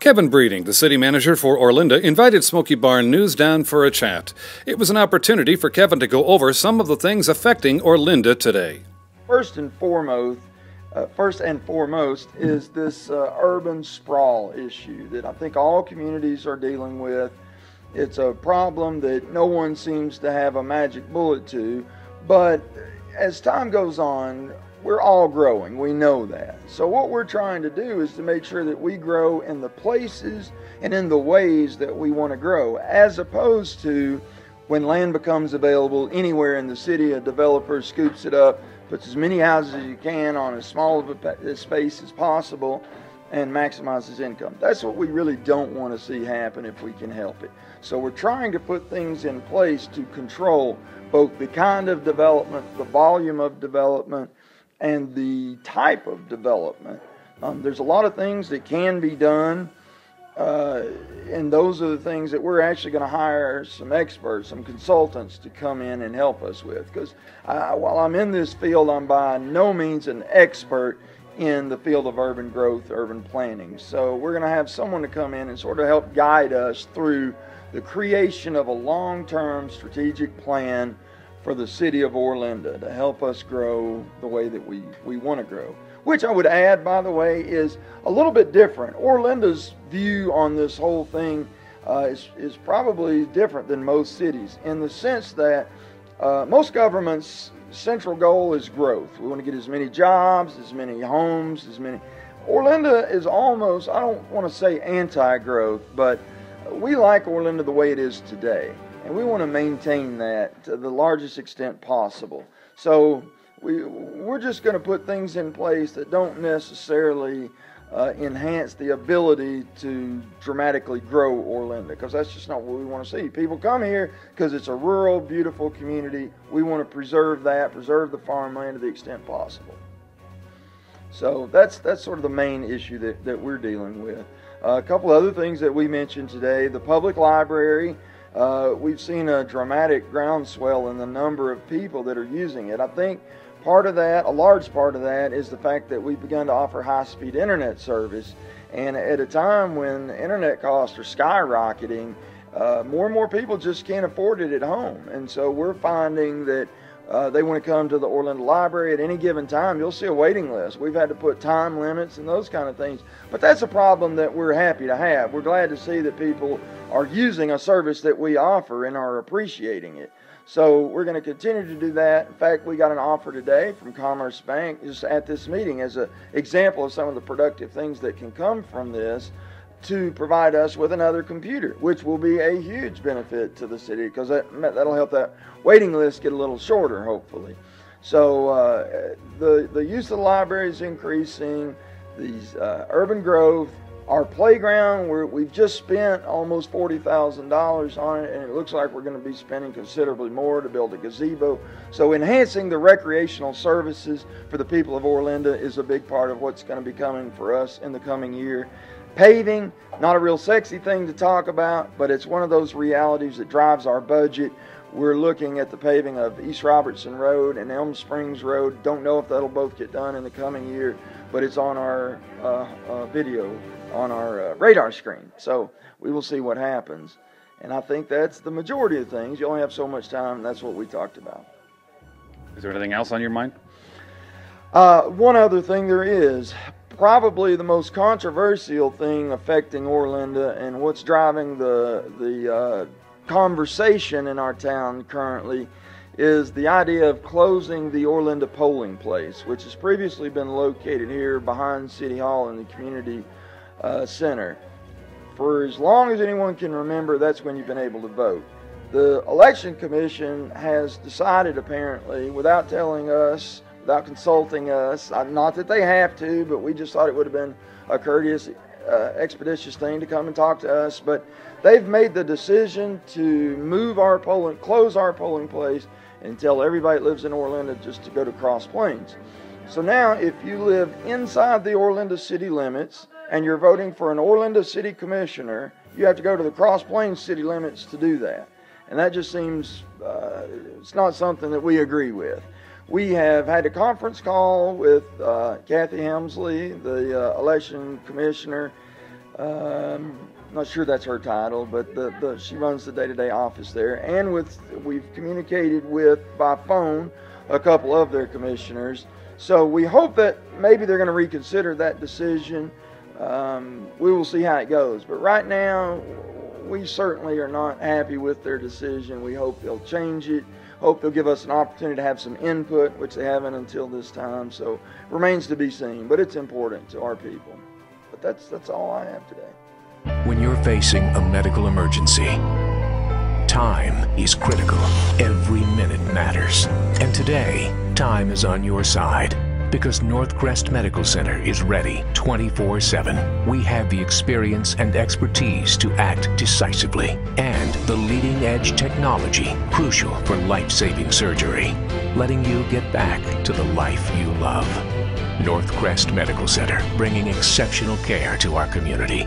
Kevin Breeding, the city manager for Orlinda, invited Smoky Barn News down for a chat. It was an opportunity for Kevin to go over some of the things affecting Orlinda today. First and foremost is this urban sprawl issue that I think all communities are dealing with. It's a problem that no one seems to have a magic bullet to, but as time goes on, we're all growing. We know that. So what we're trying to do is to make sure that we grow in the places and in the ways that we want to grow, as opposed to when land becomes available anywhere in the city, a developer scoops it up, puts as many houses as you can on as small of a space as possible, and maximizes income. That's what we really don't want to see happen if we can help it. So we're trying to put things in place to control both the kind of development, the volume of development, and the type of development. There's a lot of things that can be done, and those are the things that we're actually going to hire some experts, some consultants to come in and help us with. Because while I'm in this field, I'm by no means an expert in the field of urban growth, urban planning. So we're going to have someone to come in and sort of help guide us through the creation of a long-term strategic plan for the city of Orlinda to help us grow the way that we want to grow. Which I would add, by the way, is a little bit different. Orlinda's view on this whole thing is probably different than most cities, in the sense that most governments' central goal is growth. We want to get as many jobs, as many homes, Orlinda is almost, I don't want to say anti-growth, but we like Orlinda the way it is today. And we want to maintain that to the largest extent possible. So we're just going to put things in place that don't necessarily enhance the ability to dramatically grow Orlinda, because that's just not what we want to see. People come here because it's a rural, beautiful community. We want to preserve that, preserve the farmland to the extent possible. So that's sort of the main issue that we're dealing with. A couple other things that we mentioned today: the public library. We've seen a dramatic groundswell in the number of people that are using it. I think part of that, a large part of that, is the fact that we've begun to offer high-speed internet service. And at a time when internet costs are skyrocketing, more and more people just can't afford it at home. And so we're finding that they want to come to the Orlinda Library at any given time. You'll see a waiting list. We've had to put time limits and those kind of things. But that's a problem that we're happy to have. We're glad to see that people are using a service that we offer and are appreciating it. So we're going to continue to do that. In fact, we got an offer today from Commerce Bank just at this meeting as an example of some of the productive things that can come from this, to provide us with another computer, which will be a huge benefit to the city, because that'll help that waiting list get a little shorter, hopefully. So the use of the library is increasing. These urban growth, our playground, we've just spent almost $40,000 on it, and it looks like we're going to be spending considerably more to build a gazebo. So enhancing the recreational services for the people of Orlinda is a big part of what's going to be coming for us in the coming year. Paving, not a real sexy thing to talk about, but it's one of those realities that drives our budget. We're looking at the paving of East Robertson Road and Elm Springs Road. Don't know if that'll both get done in the coming year, but it's on our video, on our radar screen. So we will see what happens. And I think that's the majority of things. You only have so much time, and that's what we talked about. Is there anything else on your mind? One other thing there is. Probably the most controversial thing affecting Orlinda and what's driving the conversation in our town currently is the idea of closing the Orlinda polling place, which has previously been located here behind City Hall in the community center. For as long as anyone can remember, that's when you've been able to vote. The Election Commission has decided, apparently, without telling us, without consulting us, not that they have to, but we just thought it would have been a courteous, expeditious thing to come and talk to us. But they've made the decision to close our polling place and tell everybody that lives in Orlinda just to go to Cross Plains. So now, if you live inside the Orlinda city limits and you're voting for an Orlinda city commissioner, you have to go to the Cross Plains city limits to do that. And that just seems, it's not something that we agree with. We have had a conference call with Kathy Helmsley, the election commissioner, Not sure that's her title, but she runs the day-to-day office there. And we've communicated with, by phone, a couple of their commissioners. So we hope that maybe they're going to reconsider that decision. We will see how it goes. But right now, we certainly are not happy with their decision. We hope they'll change it. Hope they'll give us an opportunity to have some input, which they haven't until this time. So remains to be seen, but it's important to our people. But that's all I have today. When you're facing a medical emergency, time is critical. Every minute matters. And today, time is on your side because Northcrest Medical Center is ready 24/7. We have the experience and expertise to act decisively and the leading-edge technology crucial for life-saving surgery, letting you get back to the life you love. Northcrest Medical Center, bringing exceptional care to our community.